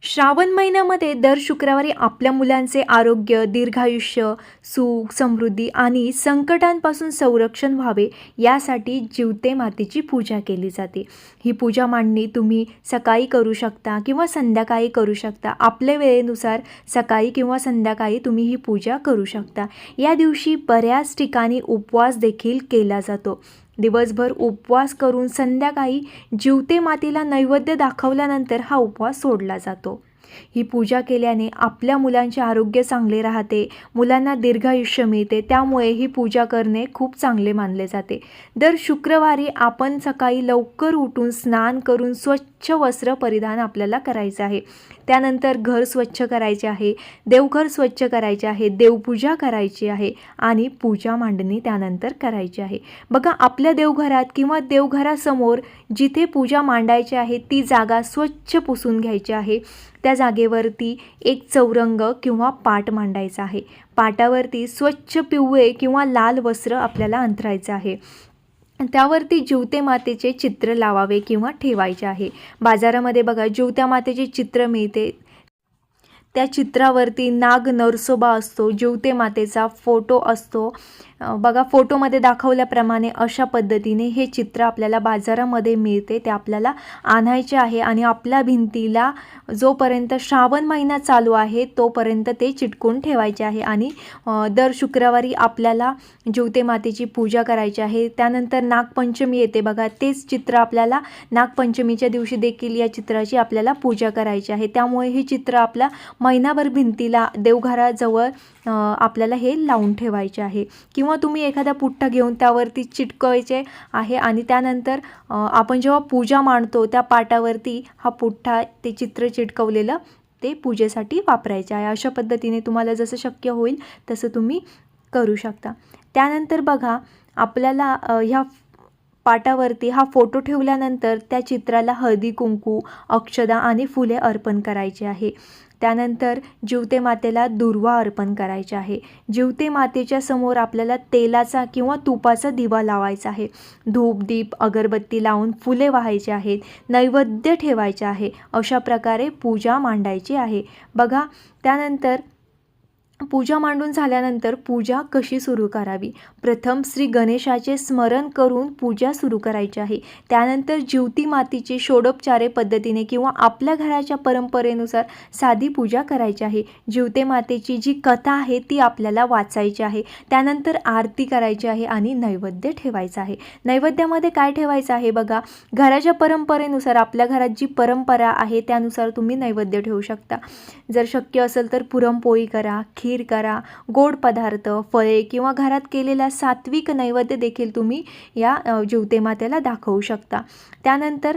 श्रावण महिन्यामध्ये दर शुक्रवारी आपल्या मुलांचे आरोग्य, दीर्घायुष्य, सुख, समृद्धी आणि संकटांपासून संरक्षण व्हावे यासाठी जिवते मातेची पूजा केली जाते. ही पूजा मांडणी तुम्ही सकाळी करू शकता किंवा संध्याकाळी करू शकता. आपल्या वेळेनुसार सकाळी किंवा संध्याकाळी तुम्ही ही पूजा करू शकता. या दिवशी बऱ्याच ठिकाणी उपवास देखील केला जातो. दिवसभर उपवास करून संध्याकाळी जिवते मातेला नैवेद्य दाखवल्यानंतर हा उपवास सोडला जातो. ही पूजा केल्याने आपल्या मुलांचे आरोग्य चांगले राहते, मुलांना दीर्घायुष्य मिळते. त्यामुळे ही पूजा करणे खूप चांगले मानले जाते. दर शुक्रवारी आपण सकाळी लवकर उठून स्नान करून स्वच्छ वस्त्र परिधान आपल्याला करायचं आहे. त्यानंतर घर स्वच्छ करायचे आहे, देवघर स्वच्छ करायचे आहे, देवपूजा करायची आहे आणि पूजा मांडणी त्यानंतर करायची आहे. बघा, आपल्या देवघरात किंवा देवघरासमोर जिथे पूजा मांडायची आहे ती जागा स्वच्छ पुसून घ्यायची आहे. त्या जागेवरती एक चौरंग किंवा पाट मांडायचा आहे. पाटावरती स्वच्छ पिवळे किंवा लाल वस्त्र आपल्याला अंथरायचं आहे. त्यावरती जिवते मातेचे चित्र लावावे किंवा ठेवायचे आहे. बाजारामध्ये बघा जिवत्या मातेचे चित्र मिळते. त्या चित्रावरती नाग नरसोबा असतो, जिवते मातेचा फोटो असतो. बघा, फोटोमध्ये दाखवल्याप्रमाणे अशा पद्धतीने हे चित्र आपल्याला बाजारामध्ये मिळते. ते आपल्याला आणायचे आहे आणि आपल्या भिंतीला जोपर्यंत श्रावण महिना चालू आहे तोपर्यंत ते चिटकून ठेवायचे आहे. आणि दर शुक्रवारी आपल्याला जिवते मातेची पूजा करायची आहे. त्यानंतर नागपंचमी येते बघा, तेच चित्र आपल्याला नागपंचमीच्या दिवशी देखील या चित्राची आपल्याला पूजा करायची आहे. त्यामुळे हे चित्र आपल्या महिनाभर भिंतीला देवघराजवळ आपल्याला हे लावून ठेवायचे आहे. किंवा तुम्ही एखादा पुठ्ठा घेऊन त्यावरती चिटकवायचे आहे आणि त्यानंतर आपण जेव्हा पूजा मांडतो त्या पाटावरती हा पुठ्ठा, ते चित्र चिटकवलेलं ते पूजेसाठी वापरायचे आहे. अशा पद्धतीने तुम्हाला जसं शक्य होईल तसं तुम्ही करू शकता. त्यानंतर बघा, आपल्याला ह्या पाटावरती हा फोटो ठेवल्यानंतर त्या चित्राला हळदी कुंकू, अक्षदा आणि फुले अर्पण करायचे आहे. त्यानंतर जिवते मातेला दुर्वा अर्पण करायचे आहे. जिवते मातेच्या समोर आपल्याला तेलाचा किंवा तुपाचा दिवा लावायचा आहे. धूप, दीप, अगरबत्ती लावून फुले वाहायचे आहेत, नैवेद्य ठेवायचे आहे. अशा प्रकारे पूजा मांडायची आहे. बघा, त्यानंतर पूजा मांडून झाल्यानंतर पूजा कशी सुरू करावी. प्रथम श्री गणेशाचे स्मरण करून पूजा सुरू करायची आहे. त्यानंतर जिवती मातेची षोडोपचारे पद्धतीने किंवा आपल्या घराच्या परंपरेनुसार साधी पूजा करायची आहे. जिवते मातेची जी कथा आहे ती आपल्याला वाचायची आहे. त्यानंतर आरती करायची आहे आणि नैवेद्य ठेवायचा आहे. नैवेद्यामध्ये काय ठेवायचं आहे बघा, घराच्या परंपरेनुसार आपल्या घरात जी परंपरा आहे त्यानुसार तुम्ही नैवेद्य ठेवू शकता. जर शक्य असेल तर पुरणपोळी करा, खीर करा, गोड पदार्थ, फळे किंवा घरात केलेला सात्विक नैवेद्य देखील तुम्ही या जिवते मातेला दाखवू शकता. त्यानंतर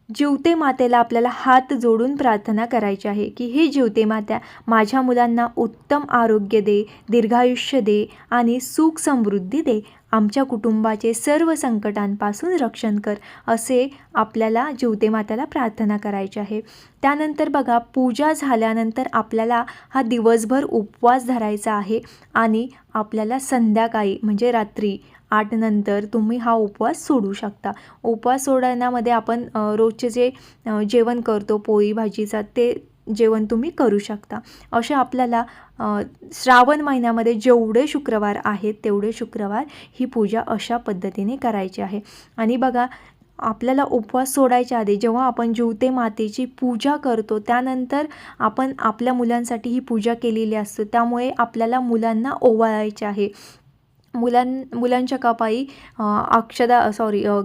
जिवते मातेला आपल्याला हात जोडून प्रार्थना करायची आहे की हे जिवते माता, माझ्या मुलांना उत्तम आरोग्य दे, दीर्घायुष्य दे आणि सुख समृद्धी दे. आमच्या कुटुंबाचे सर्व संकटांपासून रक्षण कर, असे आपल्याला जिवते मातेला प्रार्थना करायची आहे. त्यानंतर बघा, पूजा झाल्यानंतर आपल्याला हा दिवसभर उपवास धरायचा आहे आणि आपल्याला संध्याकाळी म्हणजे रात्री 8 नंतर तुम्ही हा उपवास सोडू शकता. उपवास सोडण्यामध्ये आपण रोजचे जे जेवण करतो पोळी भाजीचा ते जेवण तुम्ही करू शकता. असे आपल्याला श्रावण महिन्यामध्ये जेवढे शुक्रवार आहेत तेवढे शुक्रवार ही पूजा अशा पद्धतीने करायची आहे. आणि बघा, आपल्याला उपवास सोडायच्या आधी जेव्हा आपण जिवते मातेची पूजा करतो त्यानंतर आपण आपल्या मुलांसाठी ही पूजा केलेली असते. त्यामुळे आपल्याला मुलांना ओवाळायचे आहे. मुलांच्या कपाळी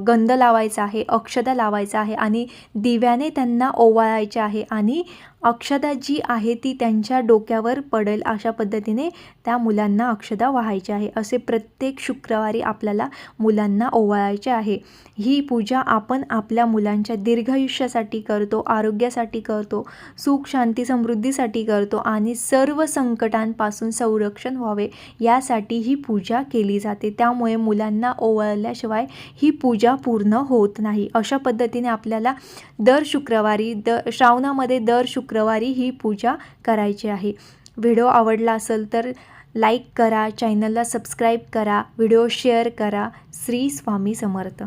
गंध लावायचा आहे, अक्षदा लावायचा आहे आणि दिव्याने त्यांना ओवाळायचे आहे. आणि अक्षदा जी आहे ती त्यांच्या डोक्यावर पडेल अशा पद्धतीने त्या मुलांना अक्षदा वाहायची आहे. असे प्रत्येक शुक्रवारी आपल्याला मुलांना ओवाळायचे आहे. ही पूजा आपण आपल्या मुलांच्या दीर्घायुष्यासाठी करतो, आरोग्यासाठी करतो, सुख शांती समृद्धीसाठी करतो आणि सर्व संकटांपासून संरक्षण व्हावे यासाठी ही पूजा केली जाते. त्यामुळे मुलांना ओवाळल्याशिवाय ही पूजा पूर्ण होत नाही. अशा पद्धतीने आपल्याला दर शुक्रवारी श्रावणामध्ये दर शुक्रवारी ही पूजा करायची आहे. व्हिडिओ आवडला असेल तर लाईक करा, चॅनलला सबस्क्राईब करा, व्हिडिओ शेअर करा. श्री स्वामी समर्थ.